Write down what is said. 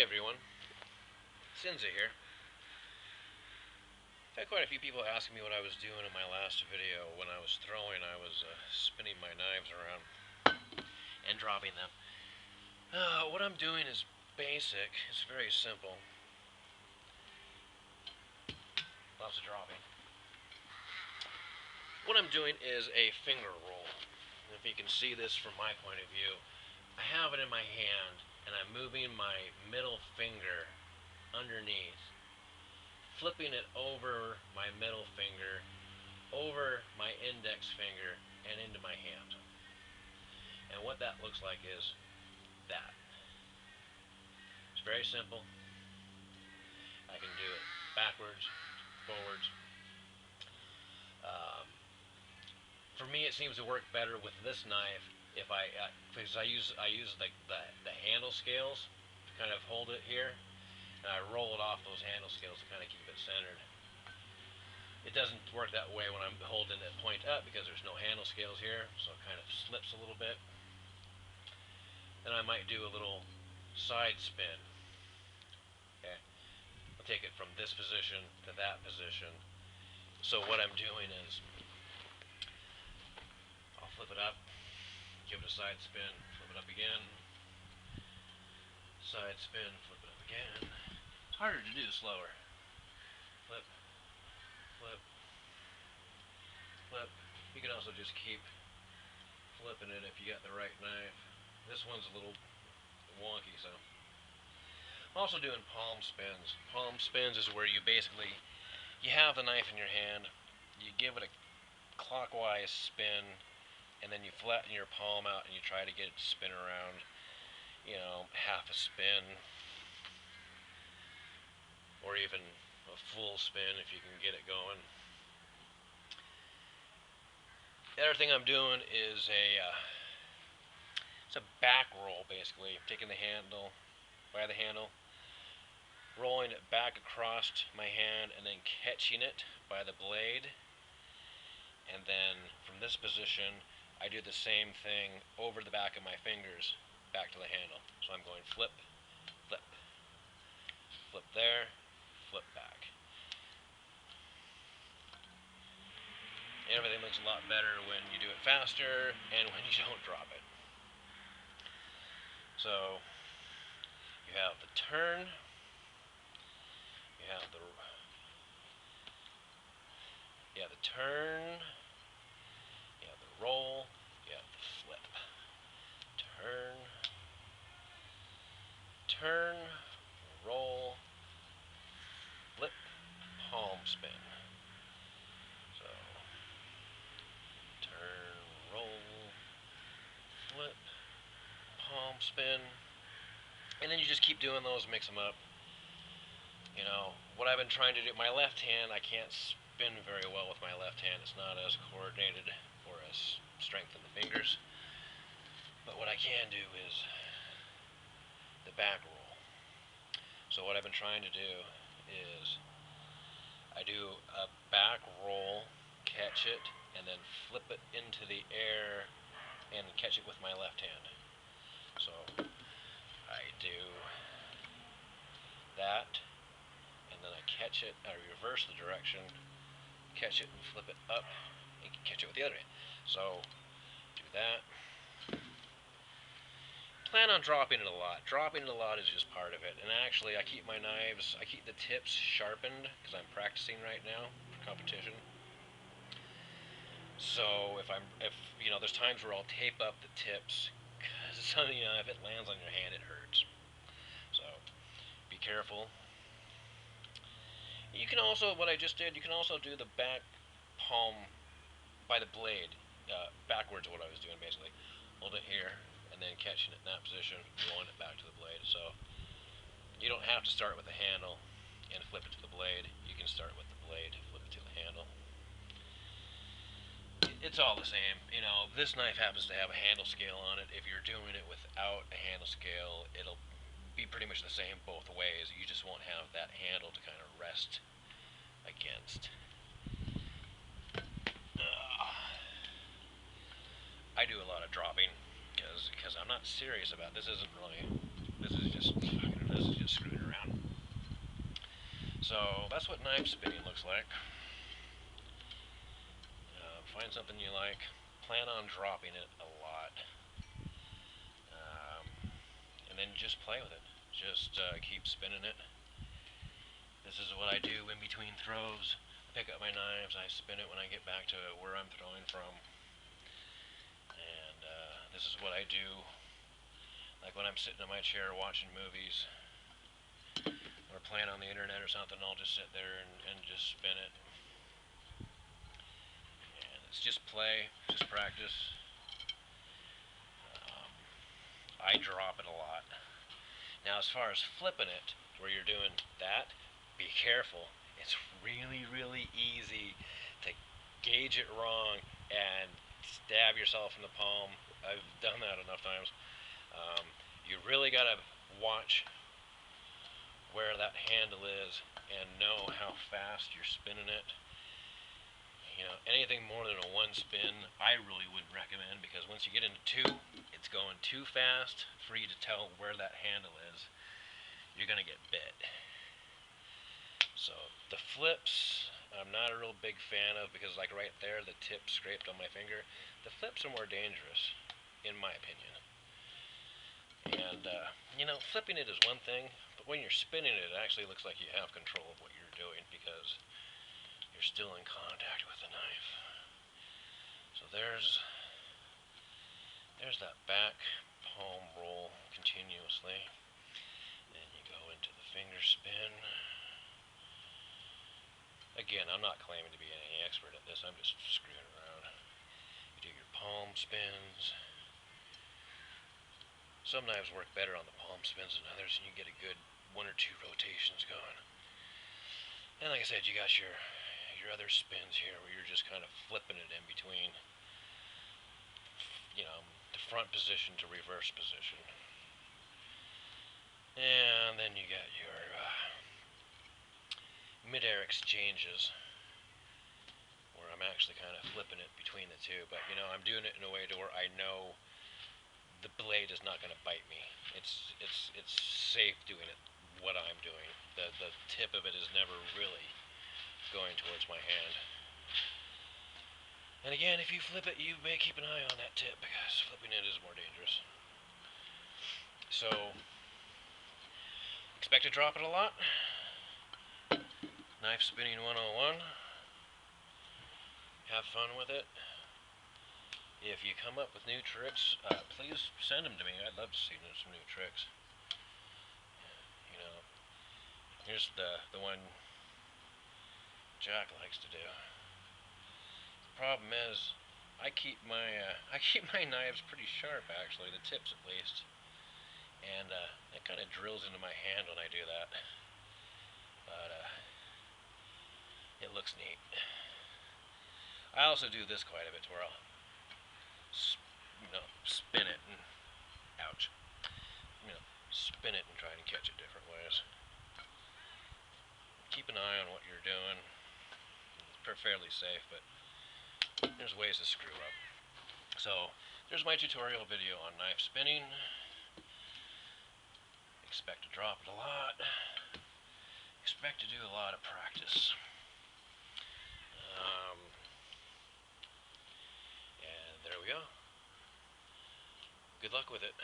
everyone, Sinza here. I've had quite a few people asking me what I was doing in my last video. When I was throwing, I was spinning my knives around and dropping them. What I'm doing is basic. It's very simple. Lots of dropping. What I'm doing is a finger roll. If you can see this from my point of view, I have it in my hand and I'm moving my middle finger underneath, flipping it over my middle finger, over my index finger, and into my hand. And what that looks like is that. It's very simple. I can do it backwards, forwards. For me, it seems to work better with this knife if because I use the handle scales to kind of hold it here, and I roll it off those handle scales to kind of keep it centered. It doesn't work that way when I'm holding it point up because there's no handle scales here, so it kind of slips a little bit. Then I might do a little side spin. Okay, I'll take it from this position to that position. So what I'm doing is I'll flip it up, give it a side spin, flip it up again, side spin, flip it up again. It's harder to do slower. Flip, flip, flip. You can also just keep flipping it if you got the right knife. This one's a little wonky, so. I'm also doing palm spins. Palm spins is where you basically, you have the knife in your hand, you give it a clockwise spin, and then you flatten your palm out and you try to get it to spin around, you know, half a spin, or even a full spin if you can get it going. The other thing I'm doing is it's a back roll, basically. Taking the handle, by the handle, rolling it back across my hand, and then catching it by the blade. And then from this position, I do the same thing over the back of my fingers, back to the handle. So I'm going flip, flip, flip there, flip back. And everything looks a lot better when you do it faster and when you don't drop it. So you have the turn, you have the turn, you have the roll, you have the flip. Turn, turn, roll, flip, palm spin. So, turn, roll, flip, palm spin. And then you just keep doing those, mix them up. You know, what I've been trying to do, my left hand, I can't spin very well with my left hand. It's not as coordinated or as strength in the fingers. But what I can do is the back roll. So what I've been trying to do is I do a back roll, catch it, and then flip it into the air and catch it with my left hand. So I do that, and then I catch it, I reverse the direction, catch it and flip it up, and catch it with the other hand. So do that. Plan on dropping it a lot. Dropping it a lot is just part of it. And actually, I keep my knives, I keep the tips sharpened because I'm practicing right now for competition. So if you know, there's times where I'll tape up the tips because you know, if it lands on your hand, it hurts. So be careful. You can also, what I just did, you can also do the back palm by the blade, backwards. What I was doing basically, hold it here, and then catching it in that position, rolling it back to the blade. So you don't have to start with the handle and flip it to the blade. You can start with the blade, flip it to the handle. It's all the same. You know, this knife happens to have a handle scale on it. If you're doing it without a handle scale, it'll be pretty much the same both ways. You just won't have that handle to kind of rest against. I do a lot of dropping because I'm not serious about this. Isn't really, this is just, this is just screwing around. So that's what knife spinning looks like. Find something you like. Plan on dropping it a lot. And then just play with it. Just keep spinning it. This is what I do in between throws. I pick up my knives, I spin it when I get back to where I'm throwing from. And this is what I do, like when I'm sitting in my chair watching movies or playing on the internet or something. I'll just sit there and just spin it. And it's just play, just practice. I drop it a lot. Now, as far as flipping it, where you're doing that, be careful. It's really, really easy to gauge it wrong and stab yourself in the palm. I've done that enough times. You really got to watch where that handle is and know how fast you're spinning it. You know, anything more than a one spin, I really wouldn't recommend, because once you get into two, it's going too fast for you to tell where that handle is. You're going to get bit. So the flips, I'm not a real big fan of, because like right there, the tip scraped on my finger. The flips are more dangerous, in my opinion. And, you know, flipping it is one thing, but when you're spinning it, it actually looks like you have control of what you're doing, because you're still in contact with the knife. So there's that back palm roll continuously. Then you go into the finger spin. Again, I'm not claiming to be any expert at this, I'm just screwing around. You do your palm spins. Some knives work better on the palm spins than others, and you get a good 1 or 2 rotations going. And like I said, you got your other spins here where you're just kind of flipping it in between, you know, the front position to reverse position. And then you got your mid-air exchanges, where I'm actually kind of flipping it between the two, but you know, I'm doing it in a way to where I know the blade is not going to bite me. It's safe doing it what I'm doing. The tip of it is never really going towards my hand. And again, if you flip it, you may keep an eye on that tip, because flipping it is more dangerous. So expect to drop it a lot. Knife spinning 101. Have fun with it. If you come up with new tricks, please send them to me. I'd love to see some new tricks. You know, here's the one Jack likes to do. The problem is, I keep my knives pretty sharp, actually, the tips at least, and it kind of drills into my hand when I do that. But it looks neat. I also do this quite a bit, where I'll spin it and ouch. Spin it and try and catch it different ways. Keep an eye on what you're doing. It's fairly safe, but there's ways to screw up. So there's my tutorial video on knife spinning. Expect to drop it a lot. Expect to do a lot of practice. And there we go. Good luck with it.